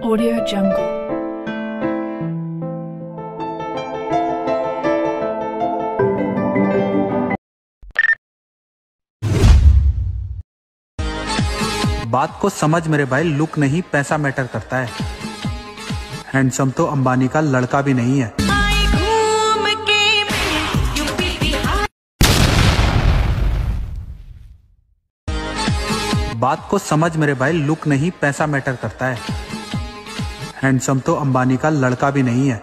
Audio Jungle. बात को समझ मेरे भाई, लुक नहीं पैसा मैटर करता है। हैंडसम तो अंबानी का लड़का भी नहीं है। बात को समझ मेरे भाई, लुक नहीं पैसा मैटर करता है। हैंडसम तो अंबानी का लड़का भी नहीं है।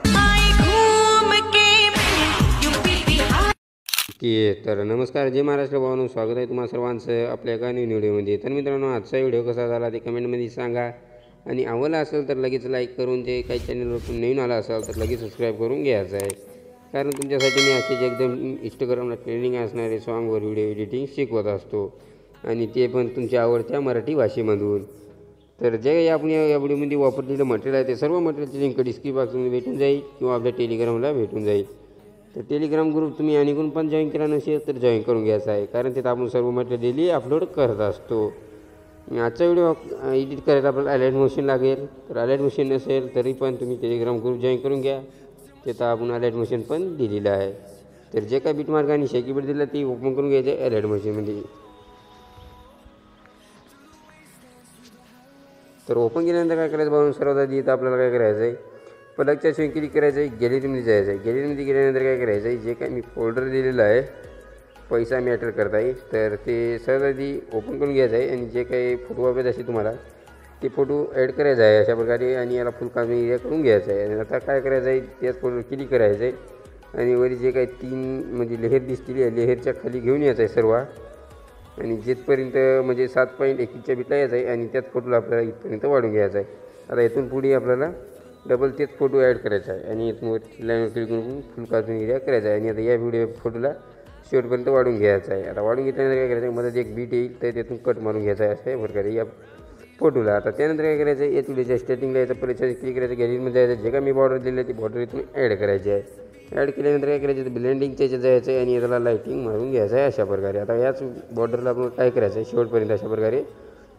तर नमस्कार, जय महाराष्ट्र भावांनो, स्वागत आहे तुम्हा सर्वांचं आपल्या एका नवीन व्हिडिओमध्ये। तर मित्रांनो, आजचा व्हिडिओ कसा झाला ते कमेंटमध्ये सांगा आणि आवडला असेल तर लगेच लाईक करून, जे काही चॅनलवर नवीन आला असाल तर लगेच सबस्क्राईब करून घ्यायचं आहे, कारण तुमच्यासाठी मी असेच एकदम इंस्टाग्रामला ट्रेंडिंग असणारे सॉन्गवर व्हिडिओ एडिटिंग शिकवत असतो, आणि ते पण तुमच्या आवडत्या मराठी भाषेमधून। तर जे आपण या व्हिडिओमध्ये वापरलेलं मटेरियल आहे ते सर्व मटेरियलची लिंक डिस्क्रिप्शन बॉक्समध्ये भेटून जाईल किंवा आपल्या टेलिग्रामला भेटून जाईल। तर टेलिग्राम ग्रुप तुम्ही आणखीन पण जॉईन केला नसेल तर जॉईन करून घ्यायचा आहे, कारण तिथं आपण सर्व मटेरियल डेली अपलोड करत असतो। आजचा व्हिडिओ एडिट करायला आपल्याला अलाइट मोशन लागेल, तर अलाइट मोशन नसेल तरी पण तुम्ही टेलिग्राम ग्रुप जॉईन करून घ्या, तिथं आपण अलाइट मोशन पण दिलेलं आहे। तर जे काही बीट मार्क आणि शेकी बीट दिलं ती ओपन करून घ्यायचं आहे अलाइट मोशनमध्ये। तर ओपन केल्यानंतर काय करायचं बघून सर्वात आधी इथं आपल्याला काय करायचं आहे, प्लगच्या शिवाय क्लिक करायचं आहे, गॅलरीमध्ये जायचं आहे। गॅलरीमध्ये गेल्यानंतर काय करायचं आहे, जे काही मी फोल्डर दिलेलं आहे पैसा मॅटर करत आहे तर ते सर्वात आधी ओपन करून घ्यायचं आहे, आणि जे काही फोटो वापरायचे असेल तुम्हाला ते फोटो ॲड करायचा आहे अशा प्रकारे, आणि याला फुल कामी एरिया करून घ्यायचं आहे। आणि आता काय करायचं आहे, त्याच फोटोवर क्लिक करायचं आहे आणि वरी जे काही 3 म्हणजे लेअर दिसतील या लेअरच्या खाली घेऊन यायचं आहे सर्व, आणि जिथपर्यंत म्हणजे 7.21च्या बिटला यायचं आहे, आणि त्याच फोटोला आपल्याला इथपर्यंत वाढून घ्यायचं आहे। आता इथून पुढे आपल्याला डबल तेच फोटो ॲड करायचा आहे, आणि इथून लाईनवर क्लिक करून फुल कार्टून एरिया करायचा आहे, आणि आता या फोटोला शेवटपर्यंत वाढून घ्यायचं आहे। आता वाढून घेतल्यानंतर काय करायचं आहे, मध्ये एक बीट येईल तर त्यातून कट मारून घ्यायचा आहे अशा प्रकारे या फोटोला। आता त्यानंतर काय करायचं आहे, या व्हिडिओच्या स्टार्टिंगला यायचं, परत क्लिक करायचं, गॅलरीमध्ये जायचं, जे काय मी बॉर्डर दिली आहे ती बॉर्डर इथून ॲड करायची आहे। ॲड केल्यानंतर काय करायचं, ब्लेंडिंगच्या याच्यात जायचं आहे आणि याला लाईटिंग मारून घ्यायचं आहे अशा प्रकारे। आता याच बॉर्डरला आपण काय करायचं आहे, शेवटपर्यंत अशा प्रकारे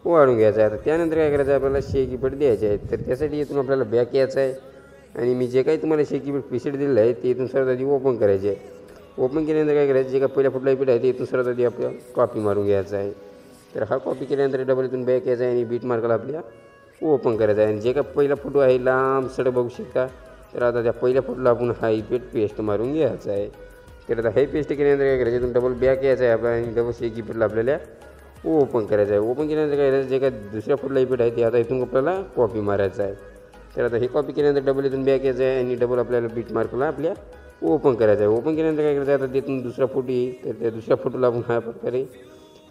वाढून घ्यायचं आहे। आता त्यानंतर काय करायचं आहे, आपल्याला शेकी बीट द्यायचे आहे, तर त्यासाठी इथून आपल्याला बॅक यायचं आहे, आणि मी जे काही तुम्हाला शेकी बीट प्रीसेट दिलेलं आहे ते इथून सर्वात आधी ओपन करायचे आहे। ओपन केल्यानंतर काय करायचं, जे काही पहिल्या फुटला बीट आहे ते इथून सर्वात आधी आपल्याला कॉपी मारून घ्यायचा आहे। तर हा कॉपी केल्यानंतर डबल इथून बॅक यायचा आहे आणि बीट मार्कला आपल्या ओपन करायचा आहे, आणि जे काही पहिला फोटो आहे लांब सडक बघू शकता, तर आता त्या पहिल्या फोटोला आपण हा इफेक्ट पेस्ट मारून घ्यायचा आहे। तर आता हे पेस्ट केल्यानंतर काय करायचं, इथून डबल बॅक यायचं आहे आपला, आणि डबल शेकी बीटला आपल्याला ओपन करायचं आहे। ओपन केल्यानंतर काय करायचं, जे काही दुसऱ्या फोटोला इफेक्ट आहे ते आता इथून आपल्याला कॉपी मारायचं आहे। तर आता हे कॉपी केल्यानंतर डबल इथून बॅक यायचं आहे, आणि डबल आपल्याला बीट मार्कला आपल्या ओपन करायचं आहे। ओपन केल्यानंतर काय करायचं, आता तिथून दुसरा फोटो येईल तर त्या दुसऱ्या फोटोला आपण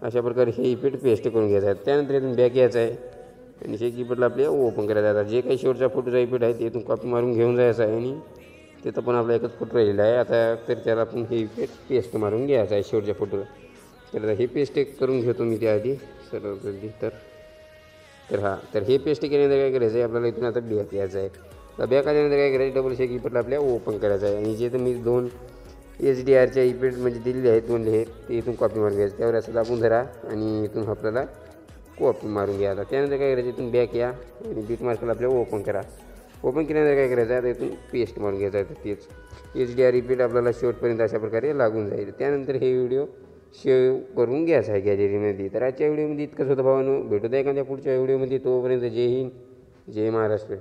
अशा प्रकारे हे इफेक्ट पेस्ट करून घ्यायचं आहे। त्यानंतर इथून बॅक यायचं आहे आणि शेकी बीटला आपल्या ओपन करायचं आहे। आता जे काही शेवटचा फोटोचा इफेक्ट आहे ते इथून कॉपी मारून घेऊन जायचं आहे, आणि तिथं पण आपला एकच फोटो राहिलेला आहे आता, तर त्याला आपण हे इफेक्ट पेस्ट मारून घ्यायचं आहे शेवटच्या फोटोला। तर आता हे पेस्ट करून घेतो मी त्याआधी सर्व जल्दी। तर हे पेस्ट केल्यानंतर काय करायचं आहे, आपल्याला इथून आता बॅक यायचं आहे। तर बॅक आल्यानंतर काय करायचं, डबल शेकी बीटला आपल्या ओपन करायचं आहे, आणि जे तर मी 2 HDRच्या इफेक्ट म्हणजे दिलेले आहेत 2 लेअर ते इथून कॉपी मारून घ्यायचं, त्यावर असं दाबून धरा आणि इथून आपल्याला कॉपी मारून घ्या। आता त्यानंतर काय करायचं, इथून बॅक या आणि बीट मार्कला आपल्याला ओपन करा। ओपन केल्यानंतर काय करायचं आहे, आता इथून पेस्ट मारून घ्यायचं आहे, तर तेच HDR इफेक्ट आपल्याला शेवटपर्यंत अशा प्रकारे लागून जाईल। त्यानंतर हे व्हिडिओ सेव्ह करून घ्यायचा आहे गॅलरीमध्ये। तर आजच्या व्हिडिओमध्ये इतकंच होतं भावांनो, भेटूया एखाद्या पुढच्या व्हिडिओमध्ये, तोपर्यंत जय हिंद, जय महाराष्ट्र।